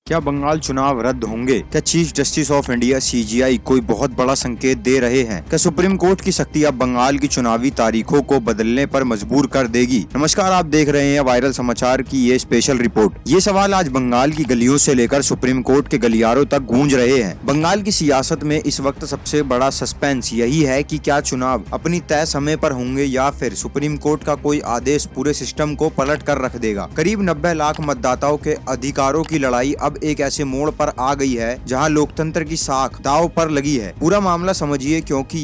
क्या बंगाल चुनाव रद्द होंगे? क्या chief justice of India CGI कोई बहुत बड़ा संकेत दे रहे हैं? क्या सुप्रीम कोर्ट की सख्ती अब बंगाल की चुनावी तारीखों को बदलने पर मजबूर कर देगी? नमस्कार, आप देख रहे हैं वायरल समाचार की ये स्पेशल रिपोर्ट। ये सवाल आज बंगाल की गलियों से लेकर सुप्रीम कोर्ट के गलियारों तक गूंज रहे हैं। बंगाल की सियासत में इस वक्त सबसे बड़ा सस्पेंस यही है कि क्या चुनाव अपनी तय समय पर होंगे या फिर सुप्रीम कोर्ट का कोई आदेश पूरे सिस्टम को पलट कर रख देगा। करीब 90 लाख मतदाताओं के अधिकारों की लड़ाई अब एक ऐसे मोड़ पर आ गई है जहां लोकतंत्र की साख दांव पर लगी है। पूरा मामला समझिए, क्योंकि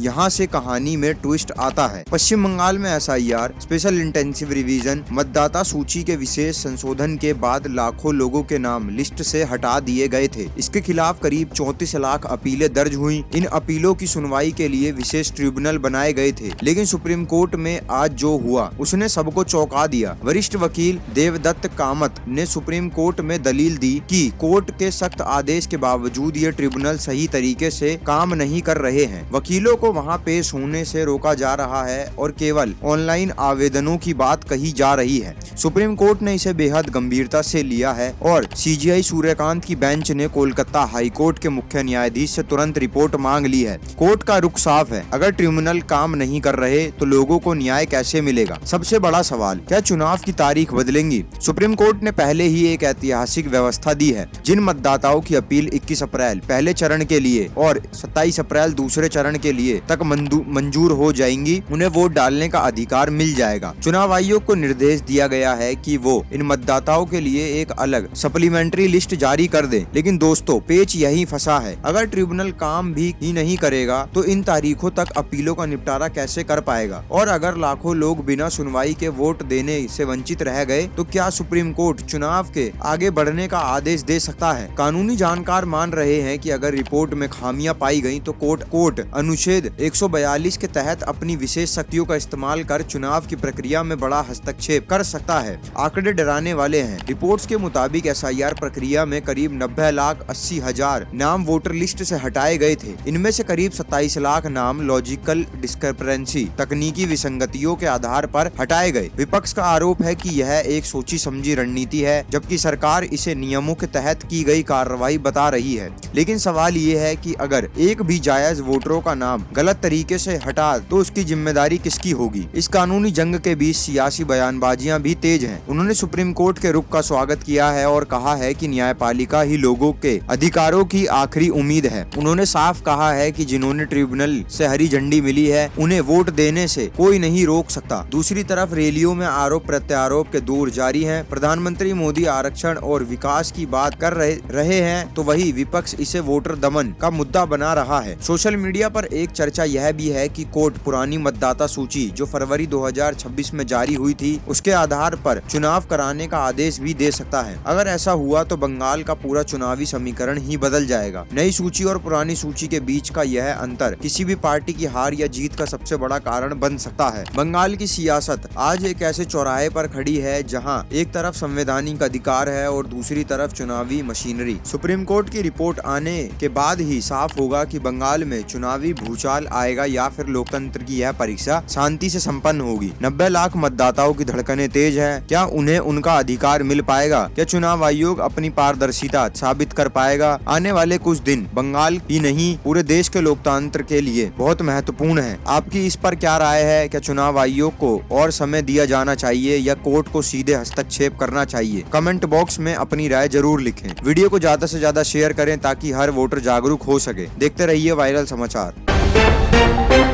यहाँ से कहानी में ट्विस्ट आता है। पश्चिम बंगाल में एसआईआर स्पेशल इंटेंसिव रिवीजन मतदाता सूची के विशेष संशोधन के बाद लाखों लोगों के नाम लिस्ट से हटा दिए गए थे। इसके खिलाफ करीब 34 लाख अपीलें दर्ज हुई। इन अपीलों की सुनवाई के लिए विशेष ट्रिब्यूनल बनाए गए थे, लेकिन सुप्रीम कोर्ट में आज जो हुआ उसने सबको चौंका दिया। वरिष्ठ वकील देवदत्त कामत ने सुप्रीम कोर्ट में दलील दी कि कोर्ट के सख्त आदेश के बावजूद ये ट्रिब्यूनल सही तरीके से काम नहीं कर रहे हैं। वकीलों को वहां पेश होने से रोका जा रहा है और केवल ऑनलाइन आवेदनों की बात कही जा रही है। सुप्रीम कोर्ट ने इसे बेहद गंभीरता से लिया है और सीजीआई सूर्यकांत की बेंच ने कोलकाता हाई कोर्ट के मुख्य न्यायाधीश से तुरंत रिपोर्ट मांग ली है। कोर्ट का रुख साफ है, अगर ट्रिब्यूनल काम नहीं कर रहे तो लोगों को न्याय कैसे मिलेगा? सबसे बड़ा सवाल, क्या चुनाव की तारीख बदलेंगी? सुप्रीम कोर्ट ने पहले ही एक ऐतिहासिक व्यवस्था दी है। जिन मतदाताओं की अपील 21 अप्रैल पहले चरण के लिए और 27 अप्रैल दूसरे चरण के लिए तक मंजूर हो जाएंगी, उन्हें वोट डालने का अधिकार मिल जाएगा। चुनाव आयोग को निर्देश दिया गया है कि वो इन मतदाताओं के लिए एक अलग सप्लीमेंट्री लिस्ट जारी कर दे। लेकिन दोस्तों, पेच यही फंसा है। अगर ट्रिब्यूनल काम भी ही नहीं करेगा तो इन तारीखों तक अपीलों का निपटारा कैसे कर पाएगा? और अगर लाखों लोग बिना सुनवाई के वोट देने से वंचित रह गए तो क्या सुप्रीम कोर्ट चुनाव के आगे बढ़ने का आदेश दे सकता है? कानूनी जानकार मान रहे हैं कि अगर रिपोर्ट में खामियां पाई गई तो कोर्ट अनुच्छेद 142 के तहत अपनी विशेष शक्तियों का इस्तेमाल कर चुनाव की प्रक्रिया में बड़ा हस्तक्षेप कर सकता है। आंकड़े डराने वाले हैं। रिपोर्ट्स के मुताबिक एसआईआर प्रक्रिया में करीब 90,80,000 नाम वोटर लिस्ट से हटाए गए थे। इनमें से करीब 27 लाख नाम लॉजिकल डिस्क्रिपेंसी तकनीकी विसंगतियों के आधार पर हटाए गए। विपक्ष का आरोप है कि यह एक सोची समझी रणनीति है, जबकि सरकार इसे नियमों के तहत की गई कार्रवाई बता रही है। लेकिन सवाल ये है कि अगर एक भी जायज वोटरों का नाम गलत तरीके से हटा तो उसकी जिम्मेदारी किसकी होगी? इस कानूनी जंग के बीच सियासी बयानबाजियां भी तेज हैं। उन्होंने सुप्रीम कोर्ट के रुख का स्वागत किया है और कहा है कि न्यायपालिका ही लोगों के अधिकारों की आखिरी उम्मीद है। उन्होंने साफ कहा है कि जिन्होंने ट्रिब्यूनल से हरी झंडी मिली है उन्हें वोट देने से कोई नहीं रोक सकता। दूसरी तरफ रैलियों में आरोप प्रत्यारोप के दौर जारी है। प्रधानमंत्री मोदी आरक्षण और विकास की बात कर रहे हैं तो वही विपक्ष इसे वोटर दमन का मुद्दा बना रहा है। सोशल मीडिया पर एक चर्चा यह भी है कि कोर्ट पुरानी मतदाता सूची जो फरवरी 2026 में जारी हुई थी उसके आधार पर चुनाव कराने का आदेश भी दे सकता है। अगर ऐसा हुआ तो बंगाल का पूरा चुनावी समीकरण ही बदल जाएगा। नई सूची और पुरानी सूची के बीच का यह अंतर किसी भी पार्टी की हार या जीत का सबसे बड़ा कारण बन सकता है। बंगाल की सियासत आज एक ऐसे चौराहे पर खड़ी है जहां एक तरफ संवैधानिक अधिकार है और दूसरी तरफ चुनावी मशीनरी। सुप्रीम कोर्ट की रिपोर्ट आने के बाद ही साफ होगा कि बंगाल में चुनावी भूचाल आएगा या फिर लोकतंत्र की यह परीक्षा शांति से संपन्न होगी। 90 लाख मतदाताओं की धड़कनें तेज है। क्या उन्हें उनका अधिकार मिल पाएगा? क्या चुनाव आयोग अपनी पारदर्शिता साबित कर पाएगा? आने वाले कुछ दिन बंगाल ही नहीं पूरे देश के लोकतंत्र के लिए बहुत महत्वपूर्ण है। आपकी इस पर क्या राय है? क्या चुनाव आयोग को और समय दिया जाना चाहिए या कोर्ट को सीधे हस्तक्षेप करना चाहिए? कमेंट बॉक्स में अपनी राय जरूर लिखें। वीडियो को ज्यादा से ज्यादा शेयर करें ताकि हर वोटर जागरूक हो सके। देखते रहिए वायरल समाचार।